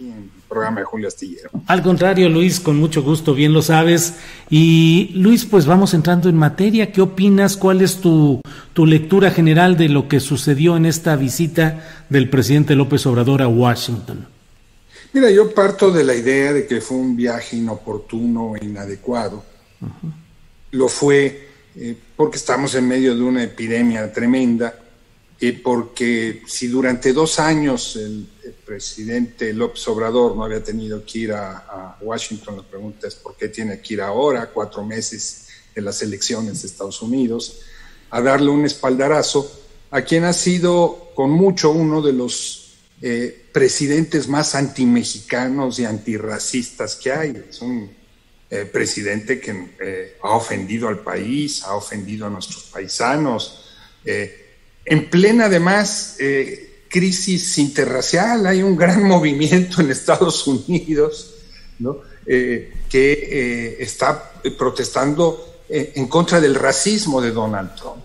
aquí en el programa de Julio Astillero. Al contrario, Luis, con mucho gusto, bien lo sabes. Y Luis, pues vamos entrando en materia. ¿Qué opinas? ¿Cuál es tu lectura general de lo que sucedió en esta visita del presidente López Obrador a Washington? Mira, yo parto de la idea de que fue un viaje inoportuno e inadecuado. Uh-huh. Lo fue porque estamos en medio de una epidemia tremenda, porque si durante 2 años el presidente López Obrador no había tenido que ir a Washington, la pregunta es ¿por qué tiene que ir ahora, 4 meses de las elecciones de Estados Unidos, a darle un espaldarazo a quien ha sido con mucho uno de los presidentes más antimexicanos y antirracistas que hay? Es un presidente que ha ofendido al país, ha ofendido a nuestros paisanos, en plena además crisis interracial. Hay un gran movimiento en Estados Unidos, ¿no? Que está protestando en contra del racismo de Donald Trump.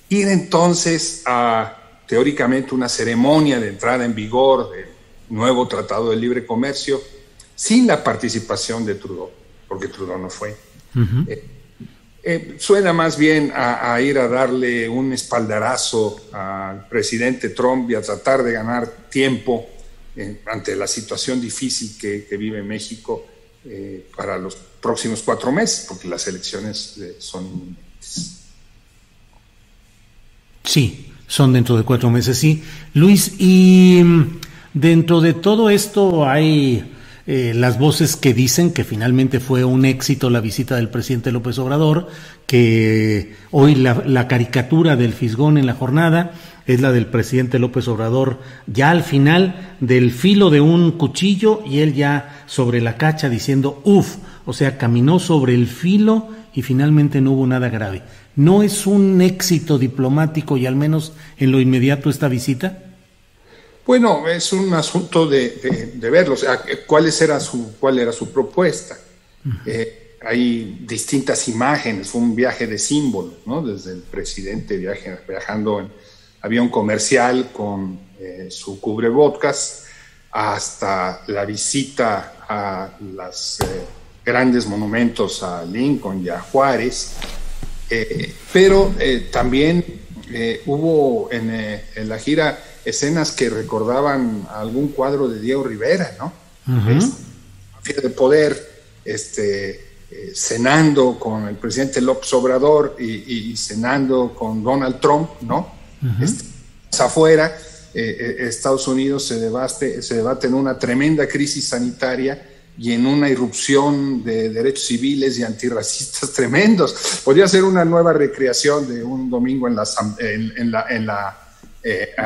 Ir entonces a teóricamente una ceremonia de entrada en vigor del nuevo Tratado de Libre Comercio sin la participación de Trudeau, porque Trudeau no fue. Uh-huh. Suena más bien a ir a darle un espaldarazo al presidente Trump y a tratar de ganar tiempo ante la situación difícil que vive México para los próximos 4 meses, porque las elecciones son inminentes. Sí, son dentro de 4 meses, sí. Luis, y dentro de todo esto hay las voces que dicen que finalmente fue un éxito la visita del presidente López Obrador, que hoy la caricatura del fisgón en la jornada es la del presidente López Obrador ya al final del filo de un cuchillo y él ya sobre la cacha diciendo ¡uf! O sea, caminó sobre el filo y finalmente no hubo nada grave. ¿No es un éxito diplomático y al menos en lo inmediato esta visita? Bueno, es un asunto de verlo, o sea, cuál era su propuesta. Uh-huh. Hay distintas imágenes, fue un viaje de símbolo, ¿no? Desde el presidente viajando en avión comercial con su cubrebocas hasta la visita a los grandes monumentos a Lincoln y a Juárez, pero también hubo en la gira escenas que recordaban a algún cuadro de Diego Rivera, ¿no? Uh-huh. De poder, cenando con el presidente López Obrador y cenando con Donald Trump, ¿no? Uh-huh. Afuera, Estados Unidos se debate en una tremenda crisis sanitaria y en una irrupción de derechos civiles y antirracistas tremendos. Podría ser una nueva recreación de un domingo en la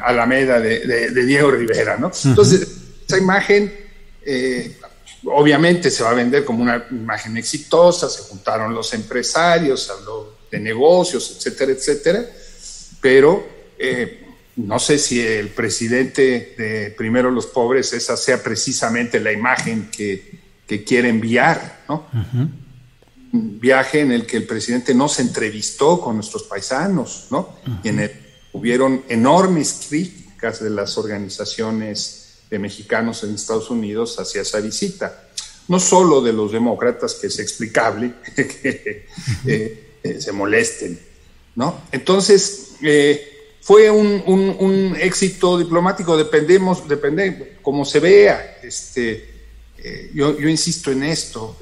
Alameda de Diego Rivera, ¿no? Uh-huh. Entonces, esa imagen obviamente se va a vender como una imagen exitosa, se juntaron los empresarios, habló de negocios, etcétera, etcétera, pero no sé si el presidente de Primero los Pobres esa sea precisamente la imagen que quiere enviar, ¿no? Uh-huh. Un viaje en el que el presidente no se entrevistó con nuestros paisanos, ¿no? Uh-huh. Y en el hubieron enormes críticas de las organizaciones de mexicanos en Estados Unidos hacia esa visita. No solo de los demócratas, que es explicable que se molesten, ¿no? Entonces, fue un éxito diplomático, depende cómo se vea. Yo insisto en esto,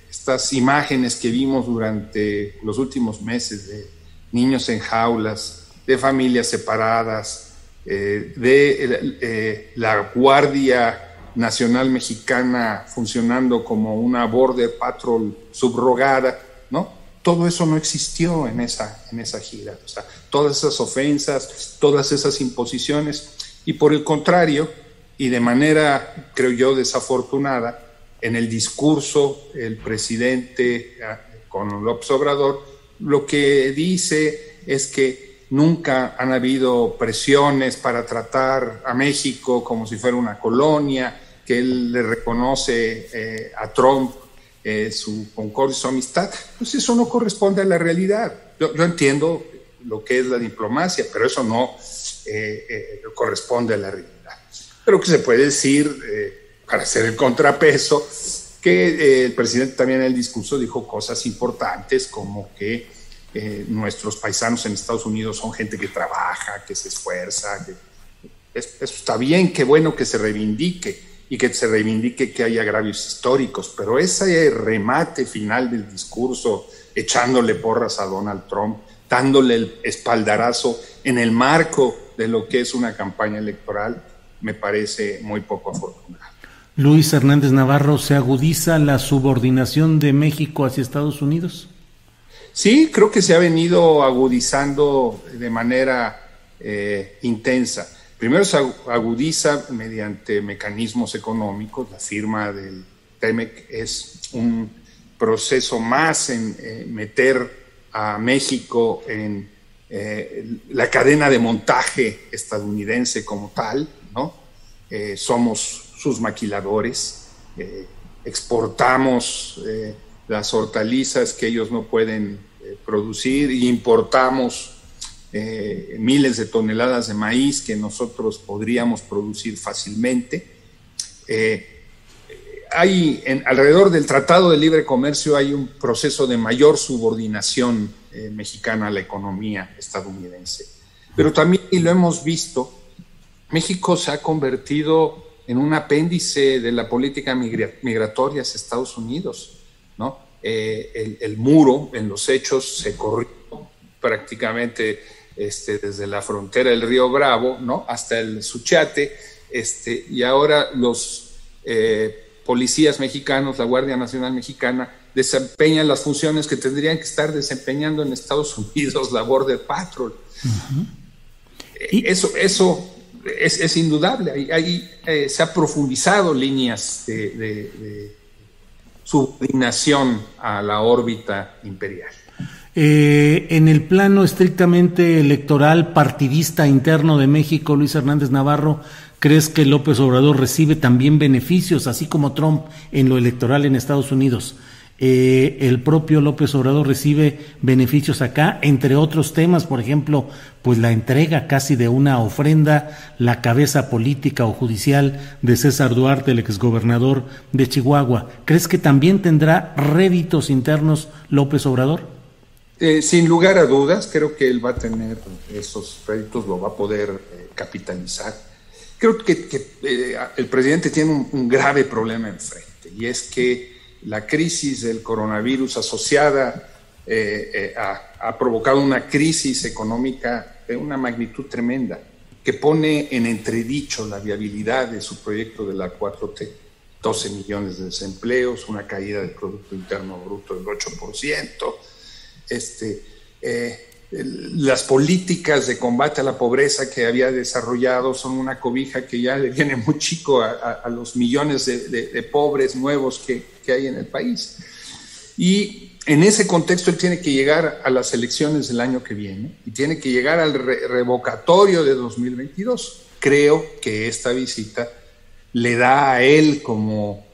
estas imágenes que vimos durante los últimos meses de niños en jaulas, de familias separadas, de la Guardia Nacional Mexicana funcionando como una Border Patrol subrogada, ¿no? Todo eso no existió en esa gira. O sea, todas esas ofensas, todas esas imposiciones, y por el contrario, y de manera, creo yo, desafortunada, en el discurso, el presidente con López Obrador, lo que dice es que nunca han habido presiones para tratar a México como si fuera una colonia, que él le reconoce a Trump su concordia, su amistad. Pues eso no corresponde a la realidad. Yo entiendo lo que es la diplomacia, pero eso no corresponde a la realidad. Creo que se puede decir, para hacer el contrapeso, que el presidente también en el discurso dijo cosas importantes como que nuestros paisanos en Estados Unidos son gente que trabaja, que se esfuerza, eso está bien, qué bueno que se reivindique y que se reivindique que hay agravios históricos, pero ese remate final del discurso, echándole porras a Donald Trump, dándole el espaldarazo en el marco de lo que es una campaña electoral, me parece muy poco afortunado. Luis Hernández Navarro, ¿se agudiza la subordinación de México hacia Estados Unidos? Sí, creo que se ha venido agudizando de manera intensa. Primero se agudiza mediante mecanismos económicos. La firma del TEMEC es un proceso más en meter a México en la cadena de montaje estadounidense como tal, ¿no? Somos sus maquiladores, exportamos las hortalizas que ellos no pueden producir y importamos miles de toneladas de maíz que nosotros podríamos producir fácilmente. Alrededor del Tratado de Libre Comercio hay un proceso de mayor subordinación mexicana a la economía estadounidense. Pero también, y lo hemos visto, México se ha convertido en un apéndice de la política migratoria hacia Estados Unidos, ¿no? El muro en los hechos se corrió prácticamente desde la frontera del Río Bravo, ¿no?, hasta el Suchiate, y ahora los policías mexicanos, la Guardia Nacional Mexicana, desempeñan las funciones que tendrían que estar desempeñando en Estados Unidos, la Border Patrol. Uh-huh. Eso es indudable. Ahí se ha profundizado líneas de subordinación a la órbita imperial. En el plano estrictamente electoral, partidista interno de México, Luis Hernández Navarro, ¿crees que López Obrador recibe también beneficios, así como Trump en lo electoral en Estados Unidos? El propio López Obrador recibe beneficios acá, entre otros temas, por ejemplo, pues la entrega casi de una ofrenda, la cabeza política o judicial de César Duarte, el exgobernador de Chihuahua. ¿Crees que también tendrá réditos internos López Obrador? Sin lugar a dudas, creo que él va a tener esos réditos, lo va a poder capitalizar. Creo que el presidente tiene un grave problema enfrente, y es que la crisis del coronavirus asociada ha provocado una crisis económica de una magnitud tremenda que pone en entredicho la viabilidad de su proyecto de la 4T. 12 millones de desempleos, una caída del Producto Interno Bruto del 8%. Las políticas de combate a la pobreza que había desarrollado son una cobija que ya le viene muy chico a los millones de pobres nuevos que hay en el país. Y en ese contexto él tiene que llegar a las elecciones del año que viene y tiene que llegar al revocatorio de 2022. Creo que esta visita le da a él como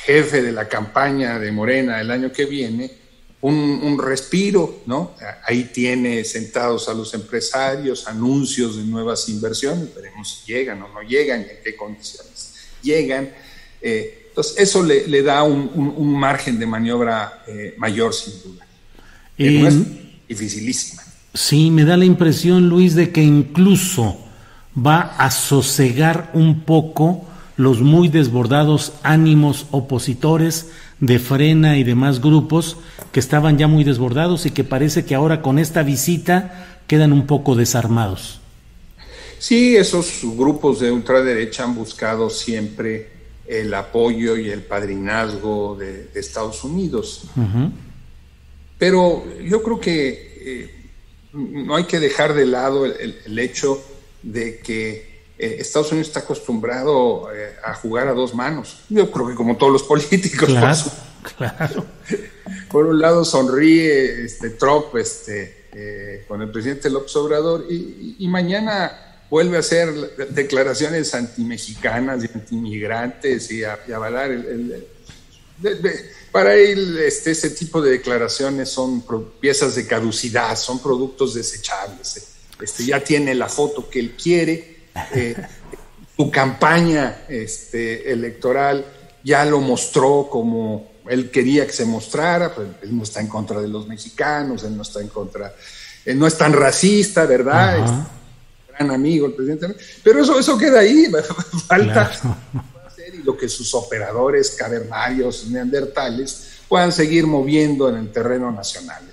jefe de la campaña de Morena el año que viene un respiro, ¿no? Ahí tiene sentados a los empresarios, anuncios de nuevas inversiones, veremos si llegan o no llegan y en qué condiciones llegan. Entonces eso le da un margen de maniobra mayor, sin duda. No es dificilísima. Sí, me da la impresión, Luis, de que incluso va a sosegar un poco los muy desbordados ánimos opositores de Frena y demás grupos que estaban ya muy desbordados y que parece que ahora con esta visita quedan un poco desarmados. Sí, esos grupos de ultraderecha han buscado siempre el apoyo y el padrinazgo de Estados Unidos. Uh-huh. Pero yo creo que no hay que dejar de lado el hecho de que Estados Unidos está acostumbrado a jugar a dos manos. Yo creo que como todos los políticos. Claro. Por un lado sonríe Trump con el presidente López Obrador y mañana vuelve a hacer declaraciones antimexicanas y antimigrantes y a avalar para él ese tipo de declaraciones son piezas de caducidad, son productos desechables. Ya tiene la foto que él quiere. su campaña electoral ya lo mostró como él quería que se mostrara. Pues él no está en contra de los mexicanos, él no está en contra, él no es tan racista, ¿verdad? Es gran amigo el presidente, pero eso queda ahí. Falta hacer, y lo que sus operadores cavernarios, neandertales, puedan seguir moviendo en el terreno nacional.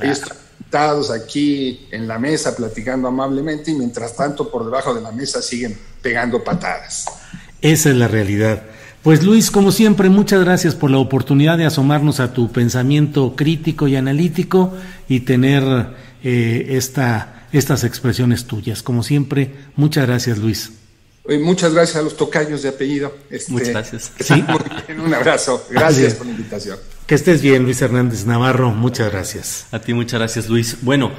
Ellos están sentados aquí en la mesa platicando amablemente, y mientras tanto por debajo de la mesa siguen pegando patadas. Esa es la realidad. Pues Luis, como siempre, muchas gracias por la oportunidad de asomarnos a tu pensamiento crítico y analítico y tener estas expresiones tuyas. Como siempre, muchas gracias, Luis. Muchas gracias a los tocayos de apellido. Muchas gracias. Sí. Un abrazo. Gracias por la invitación. Que estés bien, Luis Hernández Navarro. Muchas gracias. A ti muchas gracias, Luis. Bueno.